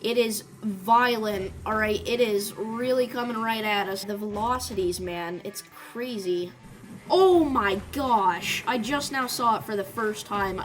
It is violent, alright? It is really coming right at us. The velocities, man, it's crazy. Oh my gosh, I just now saw it for the first time.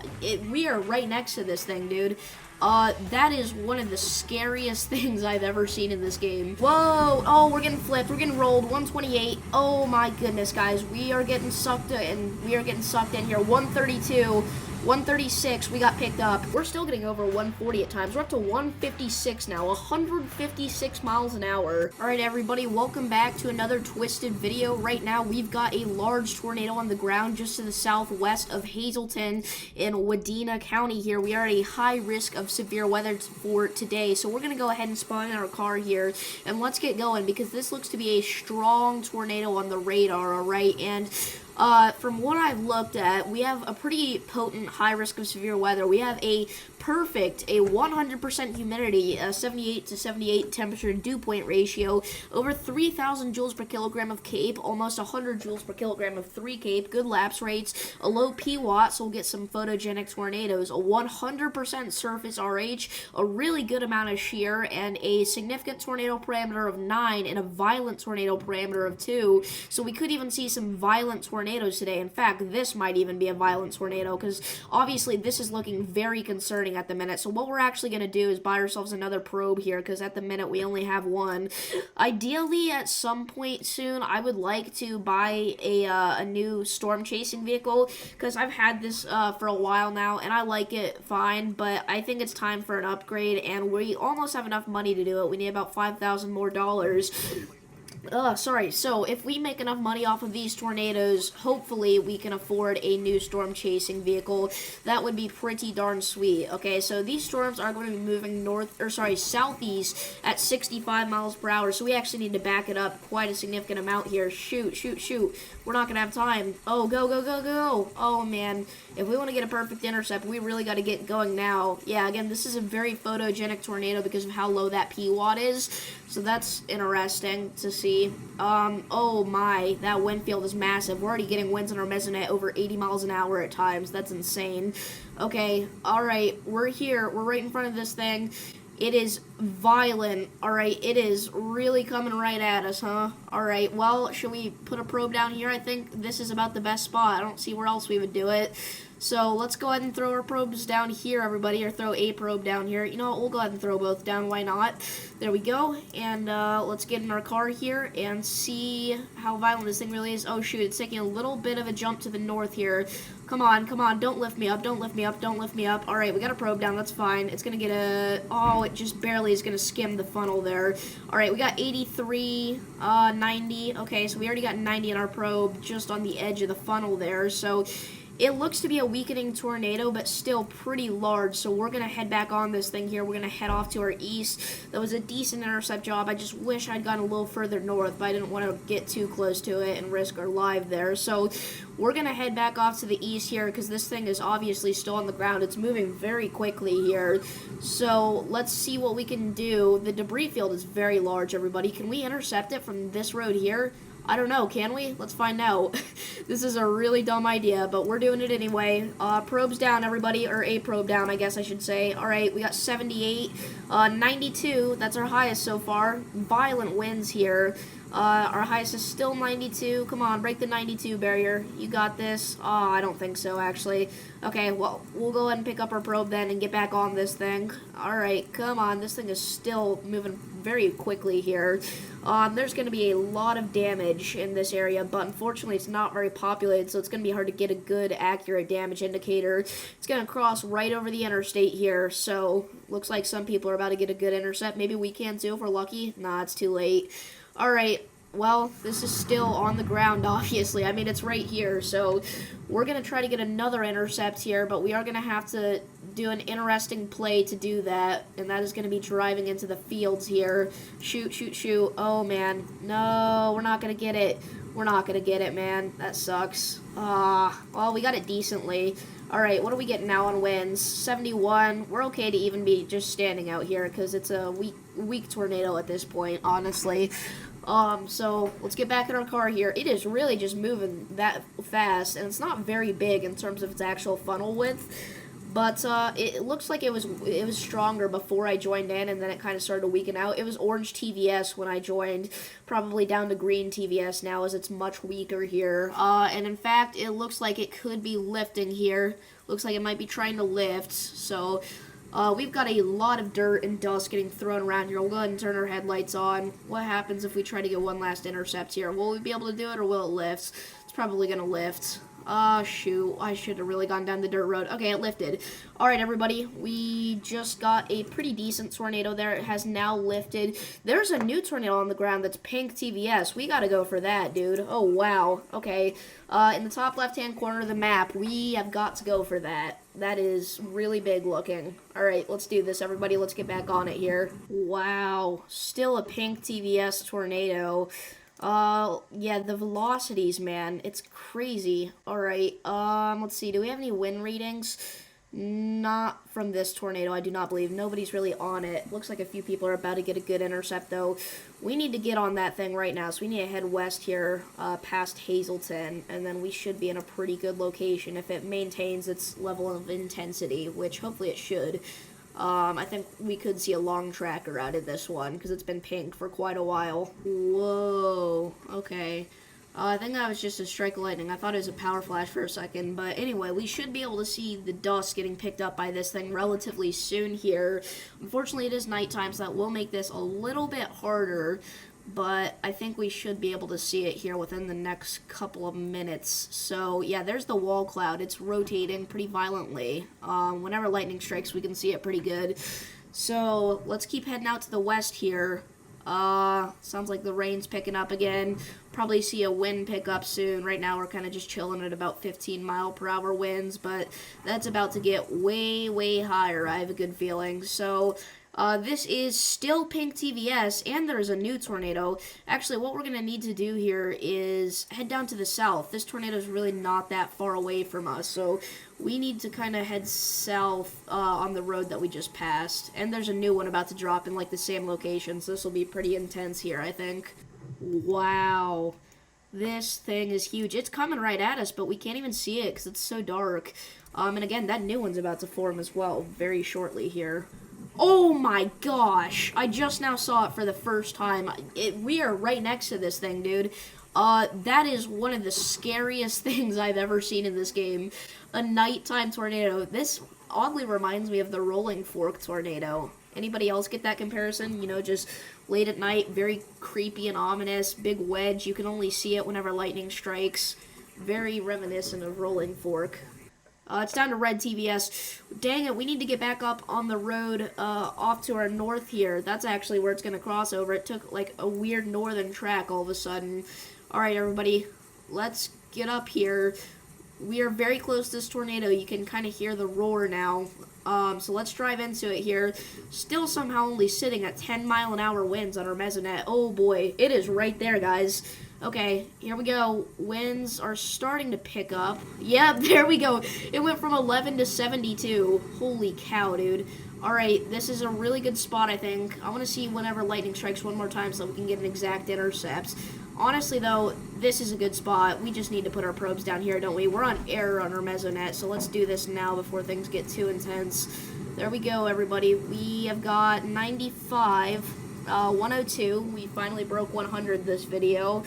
We are right next to this thing, dude. That is one of the scariest things I've ever seen in this game. Whoa, oh, we're getting flipped, we're getting rolled, 128. Oh my goodness, guys, we are getting sucked in, here. 132. 136, we got picked up. We're still getting over 140 at times. We're up to 156 now, 156 miles an hour. All right, everybody, welcome back to another Twisted video. Right now, we've got a large tornado on the ground just to the southwest of Hazleton in Wadena County here. We are at a high risk of severe weather for today, so we're gonna go ahead and spawn in our car here, and let's get going because this looks to be a strong tornado on the radar, all right? And from what I've looked at, we have a pretty potent high risk of severe weather. We have a 100% humidity, a 78 to 78 temperature dew point ratio, over 3,000 joules per kilogram of CAPE, almost 100 joules per kilogram of 3 CAPE, good lapse rates, a low P-watt, so we'll get some photogenic tornadoes, a 100% surface RH, a really good amount of shear, and a significant tornado parameter of 9 and a violent tornado parameter of 2, so we could even see some violent tornadoes today. In fact, this might even be a violent tornado because obviously this is looking very concerning at the minute. So what we're actually going to do is buy ourselves another probe here because at the minute we only have one. Ideally, at some point soon, I would like to buy a new storm chasing vehicle because I've had this for a while now and I like it fine, but I think it's time for an upgrade and we almost have enough money to do it. We need about $5,000 more. So if we make enough money off of these tornadoes, hopefully we can afford a new storm chasing vehicle. That would be pretty darn sweet. Okay, so these storms are going to be moving southeast at 65 miles per hour, so we actually need to back it up quite a significant amount here. Shoot. We're not going to have time. Oh, go. Oh, man. If we want to get a perfect intercept, we really got to get going now. Yeah, again, this is a very photogenic tornado because of how low that P-watt is, so that's interesting to see. Oh my, that wind field is massive. We're already getting winds in our mesonet over 80 miles an hour at times. That's insane. Okay, alright, we're here. We're right in front of this thing. It is violent, alright, it is really coming right at us, huh? Alright, well, should we put a probe down here? I think this is about the best spot. I don't see where else we would do it. So let's go ahead and throw our probes down here, everybody, or throw a probe down here. You know what, we'll go ahead and throw both down, why not? There we go, and let's get in our car here and see how violent this thing really is. Oh shoot, it's taking a little bit of a jump to the north here. Come on, don't lift me up. Alright, we got a probe down, that's fine. It's gonna get it just barely is gonna skim the funnel there. Alright, we got 83, 90, okay, so we already got 90 in our probe just on the edge of the funnel there, so it looks to be a weakening tornado, but still pretty large, so we're going to head back on this thing here. We're going to head off to our east. That was a decent intercept job. I just wish I'd gone a little further north, but I didn't want to get too close to it and risk our life there. So we're going to head back off to the east here because this thing is obviously still on the ground. It's moving very quickly here. So let's see what we can do. The debris field is very large, everybody. Can we intercept it from this road here? I don't know, can we? Let's find out. This is a really dumb idea, but we're doing it anyway. Probes down, everybody, or a probe down, I guess I should say. Alright, we got 78, 92, that's our highest so far. Violent winds here. Our highest is still 92. Come on, break the 92 barrier. You got this. Oh, I don't think so, actually. Okay, well, we'll go ahead and pick up our probe then and get back on this thing. Alright, come on. This thing is still moving very quickly here. There's going to be a lot of damage in this area, but unfortunately it's not very populated, so it's going to be hard to get a good, accurate damage indicator. It's going to cross right over the interstate here, so looks like some people are about to get a good intercept. Maybe we can too if we're lucky. Nah, it's too late. Alright, well, this is still on the ground, obviously. I mean, it's right here, so we're going to try to get another intercept here, but we are going to have to do an interesting play to do that, and that is going to be driving into the fields here. Shoot. Oh, man. No, we're not going to get it. We're not going to get it, man. That sucks. Well, we got it decently. Alright, what are we getting now on winds? 71. We're okay to even be just standing out here, because it's a weak tornado at this point, honestly. So let's get back in our car here. It is really just moving that fast, and it's not very big in terms of its actual funnel width. But it looks like it was stronger before I joined in, and then it kind of started to weaken out. It was orange TVS when I joined, probably down to green TVS now as it's much weaker here. And in fact, it looks like it could be lifting here. Looks like it might be trying to lift. So we've got a lot of dirt and dust getting thrown around here. We'll go ahead and turn our headlights on. What happens if we try to get one last intercept here? Will we be able to do it, or will it lift? It's probably going to lift. Shoot, I should have really gone down the dirt road. Okay, it lifted. Alright, everybody, we just got a pretty decent tornado there. It has now lifted. There's a new tornado on the ground that's pink TVS. We gotta go for that, dude. Oh, wow. Okay, in the top left-hand corner of the map, we have got to go for that. That is really big looking. Alright, let's do this, everybody. Let's get back on it here. Wow, still a pink TVS tornado. Yeah, the velocities, man, it's crazy. Alright, let's see, do we have any wind readings? Not from this tornado, I do not believe. Nobody's really on it. Looks like a few people are about to get a good intercept, though. We need to get on that thing right now, so we need to head west here, past Hazleton, and then we should be in a pretty good location if it maintains its level of intensity, which hopefully it should. I think we could see a long tracker out of this one, because it's been pink for quite a while. Whoa, okay. I think that was just a strike of lightning. I thought it was a power flash for a second, but anyway, we should be able to see the dust getting picked up by this thing relatively soon here. Unfortunately, it is nighttime, so that will make this a little bit harder, but I think we should be able to see it here within the next couple of minutes. So, yeah, there's the wall cloud. It's rotating pretty violently. Whenever lightning strikes, we can see it pretty good. So, let's keep heading out to the west here. Sounds like the rain's picking up again. Probably see a wind pick up soon. Right now, we're kind of just chilling at about 15-mile-per-hour winds, but that's about to get way, way higher, I have a good feeling. So, this is still pink TVS, and there's a new tornado. Actually, what we're going to need to do here is head down to the south. This tornado is really not that far away from us, so we need to kind of head south on the road that we just passed. And there's a new one about to drop in, like, the same location, so this will be pretty intense here, I think. Wow. This thing is huge. It's coming right at us, but we can't even see it because it's so dark. And again, that new one's about to form as well very shortly here. Oh my gosh, I just now saw it for the first time. We are right next to this thing, dude. That is one of the scariest things I've ever seen in this game. A nighttime tornado. This oddly reminds me of the Rolling Fork tornado. Anybody else get that comparison? You know, just late at night, very creepy and ominous. Big wedge, you can only see it whenever lightning strikes. Very reminiscent of Rolling Fork. It's down to red TVS. Dang it, we need to get back up on the road off to our north here. That's actually where it's going to cross over. It took like a weird northern track all of a sudden. Alright, everybody, let's get up here. We are very close to this tornado. You can kind of hear the roar now. So let's drive into it here. Still somehow only sitting at 10-mile-an-hour winds on our mesonet. Oh boy, it is right there, guys. Okay, here we go. Winds are starting to pick up. Yep, there we go. It went from 11 to 72. Holy cow, dude. Alright, this is a really good spot, I think. I want to see whenever lightning strikes one more time so we can get an exact intercept. Honestly, though, this is a good spot. We just need to put our probes down here, don't we? We're on air on our mesonet, so let's do this now before things get too intense. There we go, everybody. We have got 95, 102. We finally broke 100 this video.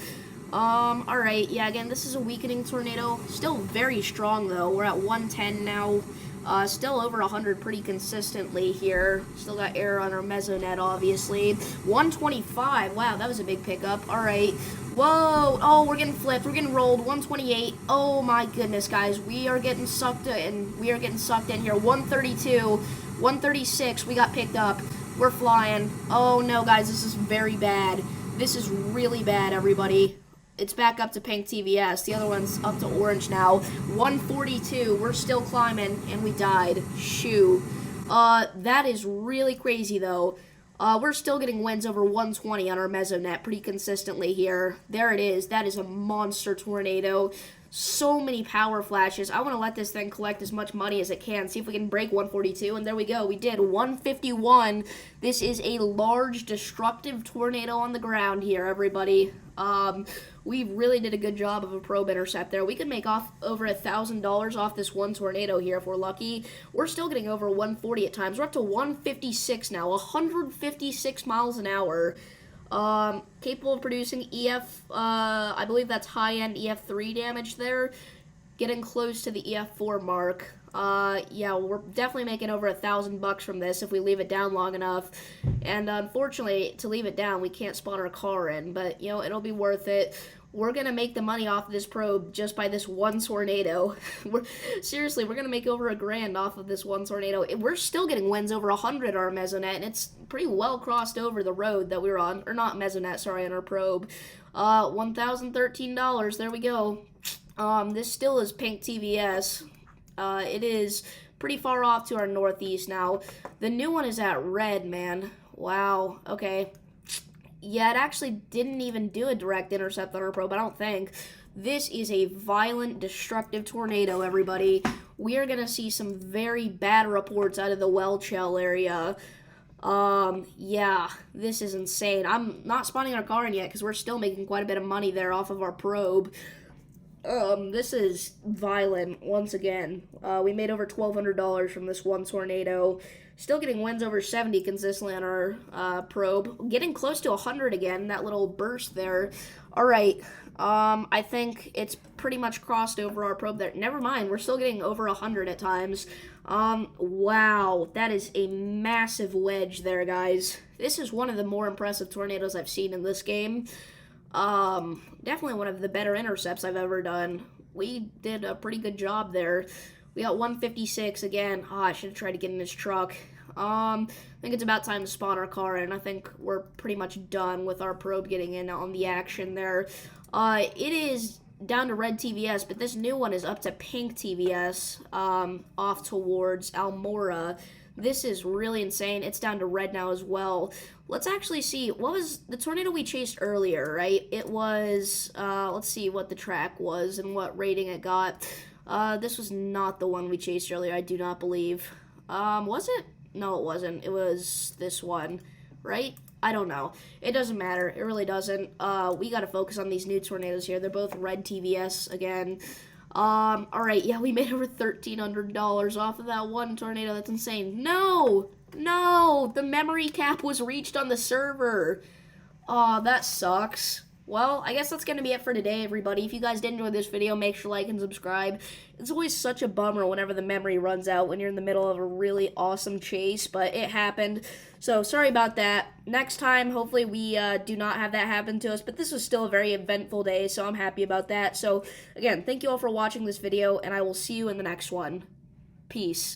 Alright, yeah, again, this is a weakening tornado. Still very strong, though. We're at 110 now. Still over 100 pretty consistently here. Still got air on our mesonet, obviously. 125. Wow, that was a big pickup. Alright. Whoa. Oh, we're getting flipped. We're getting rolled. 128. Oh, my goodness, guys. We are getting sucked in. We are getting sucked in here. 132. 136. We got picked up. We're flying. Oh, no, guys. This is very bad. This is really bad, everybody. It's back up to pink TVS. The other one's up to orange now. 142. We're still climbing, and we died. Shoo. That is really crazy, though. We're still getting winds over 120 on our mesonet pretty consistently here. There it is. That is a monster tornado. So many power flashes. I want to let this thing collect as much money as it can. See if we can break 142. And there we go. We did 151. This is a large destructive tornado on the ground here, everybody. We really did a good job of a probe intercept there. We could make off over $1,000 off this one tornado here if we're lucky. We're still getting over 140 at times. We're up to 156 now, 156 miles an hour. Capable of producing EF, I believe that's high-end EF3 damage there. Getting close to the EF4 mark. Yeah, we're definitely making over $1,000 from this if we leave it down long enough. And unfortunately, to leave it down, we can't spawn our car in. But, you know, it'll be worth it. We're going to make the money off of this probe just by this one tornado. Seriously, we're going to make over $1,000 off of this one tornado. We're still getting winds over 100 on our mesonet, and it's pretty well crossed over the road that we were on. Or not mesonet, sorry, on our probe. $1,013. There we go. This still is pink TVS. It is pretty far off to our northeast now. The new one is at red, man. Wow. Okay. Yeah, it actually didn't even do a direct intercept on our probe, I don't think. This is a violent, destructive tornado, everybody. We are going to see some very bad reports out of the Wedge shell area. Yeah, this is insane. I'm not spawning our car in yet because we're still making quite a bit of money there off of our probe. This is violent, once again. We made over $1,200 from this one tornado. Still getting winds over 70 consistently on our, probe. Getting close to 100 again, that little burst there. Alright, I think it's pretty much crossed over our probe there. Never mind, we're still getting over 100 at times. Wow, that is a massive wedge there, guys. This is one of the more impressive tornadoes I've seen in this game. Definitely one of the better intercepts I've ever done. We did a pretty good job there. We got 156 again. I should have tried to get in this truck. I think it's about time to spawn our car in. I think we're pretty much done with our probe getting in on the action there. It is down to red TVS, but this new one is up to pink TVS, off towards Almora. This is really insane. It's down to red now as well. Let's actually see. What was the tornado we chased earlier, right? It was, let's see what the track was and what rating it got. This was not the one we chased earlier, I do not believe. Was it? No, it wasn't. It was this one, right? I don't know. It doesn't matter. It really doesn't. We gotta focus on these new tornadoes here. They're both red TVS again. Alright, yeah, we made over $1,300 off of that one tornado. That's insane. No! No! The memory cap was reached on the server. Aw, that sucks. Well, I guess that's going to be it for today, everybody. If you guys did enjoy this video, make sure to like and subscribe. It's always such a bummer whenever the memory runs out when you're in the middle of a really awesome chase, but it happened. So, sorry about that. Next time, hopefully we do not have that happen to us, but this was still a very eventful day, so I'm happy about that. So, again, thank you all for watching this video, and I will see you in the next one. Peace.